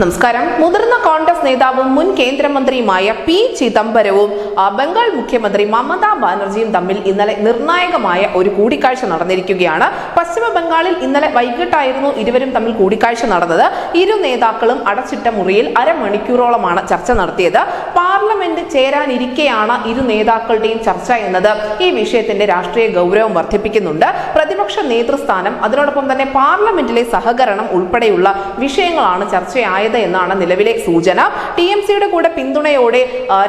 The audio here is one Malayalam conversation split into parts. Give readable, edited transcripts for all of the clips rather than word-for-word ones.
നമസ്കാരം. മുതിർന്ന കോൺഗ്രസ് നേതാവും മുൻ കേന്ദ്രമന്ത്രിയുമായ പി ചിദംബരവും ബംഗാൾ മുഖ്യമന്ത്രി മമതാ ബാനർജിയും തമ്മിൽ ഇന്നലെ നിർണായകമായ ഒരു കൂടിക്കാഴ്ച നടന്നിരിക്കുകയാണ്. പശ്ചിമ ബംഗാളിൽ ഇന്നലെ വൈകിട്ടായിരുന്നു ഇരുവരും തമ്മിൽ കൂടിക്കാഴ്ച നടന്നത്. ഇരു നേതാക്കളും അടച്ചിട്ട മുറിയിൽ അരമണിക്കൂറോളമാണ് ചർച്ച നടത്തിയത്. പാർലമെന്റ് ചേരാനിരിക്കെയാണ് ഇരു നേതാക്കളുടെയും ചർച്ച എന്നത് ഈ വിഷയത്തിന്റെ രാഷ്ട്രീയ ഗൗരവം വർദ്ധിപ്പിക്കുന്നുണ്ട്. പ്രതിപക്ഷ നേതൃസ്ഥാനം, അതിനോടൊപ്പം തന്നെ പാർലമെന്റിലെ സഹകരണം ഉൾപ്പെടെയുള്ള വിഷയങ്ങളാണ് ചർച്ചയായത് എന്നാണ് നിലവിലെ സൂചന. ടിഎംസിയുടെ കൂടെ പിന്തുണയോടെ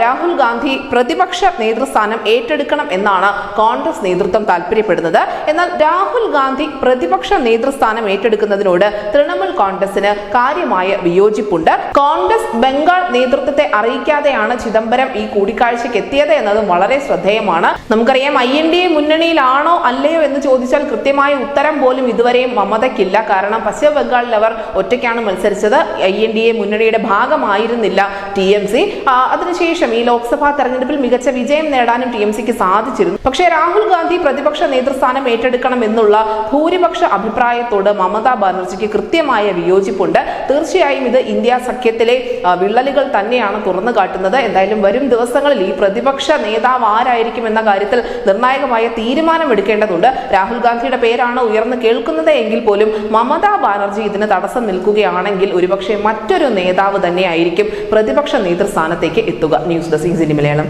രാഹുൽ ഗാന്ധി പ്രതിപക്ഷ നേതൃസ്ഥാനം ഏറ്റെടുക്കണം എന്നാണ് കോൺഗ്രസ് നേതൃത്വം താല്പര്യപ്പെടുന്നത്. എന്നാൽ രാഹുൽ ഗാന്ധി പ്രതിപക്ഷ നേതൃസ്ഥാനം ഏറ്റെടുക്കുന്നതിനോട് തൃണമൂൽ കോൺഗ്രസിന് കാര്യമായ വിയോജിപ്പുണ്ട്. കോൺഗ്രസ് ബംഗാൾ നേതൃത്വത്തെ അറിയിക്കാതെയാണ് ചിദംബരം ഈ കൂടിക്കാഴ്ചയ്ക്ക് എത്തിയത് എന്നതും വളരെ ശ്രദ്ധേയമാണ്. നമുക്കറിയാം, INDA മുന്നണിയിലാണോ അല്ലയോ എന്ന് ചോദിച്ചാൽ കൃത്യമായ ഉത്തരം പോലും ഇതുവരെയും മമതയ്ക്കില്ല. കാരണം പശ്ചിമ ബംഗാളിൽ അവർ ഒറ്റയ്ക്കാണ് മത്സരിച്ചത്. INDA മുന്നണിയുടെ ഭാഗമായിരുന്നില്ല TMC. അതിനുശേഷം ഈ ലോക്സഭാ തെരഞ്ഞെടുപ്പിൽ മികച്ച വിജയം നേടാനും TMCക്ക് സാധിച്ചിരുന്നു. പക്ഷേ രാഹുൽ ഗാന്ധി പ്രതിപക്ഷ നേതൃസ്ഥാനം ഏറ്റെടുക്കണം എന്നുള്ള ഭൂരിപക്ഷ അഭിപ്രായത്തോട് മമതാ ബാനർജിക്ക് കൃത്യമായ വിയോജിപ്പുണ്ട്. തീർച്ചയായും ഇത് ഇന്ത്യ സഖ്യത്തിലെ വിള്ളലുകൾ തന്നെയാണ് തുറന്നു കാട്ടുന്നത്. എന്തായാലും വരും ദിവസങ്ങളിൽ ഈ പ്രതിപക്ഷ നേതാവ് ആരായിരിക്കും എന്ന കാര്യത്തിൽ നിർണായകമായ തീരുമാനമെടുക്കേണ്ടതുണ്ട്. രാഹുൽ ഗാന്ധിയുടെ പേരാണ് ഉയർന്നു കേൾക്കുന്നത് എങ്കിൽ പോലും മമതാ ബാനർജി ഇതിന് തടസ്സം നിൽക്കുകയാണെങ്കിൽ ഒരുപക്ഷെ മറ്റൊരു നേതാവ് തന്നെയായിരിക്കും പ്രതിപക്ഷ നേതൃസ്ഥാനത്തേക്ക് എത്തുക. News desk C Malayalam.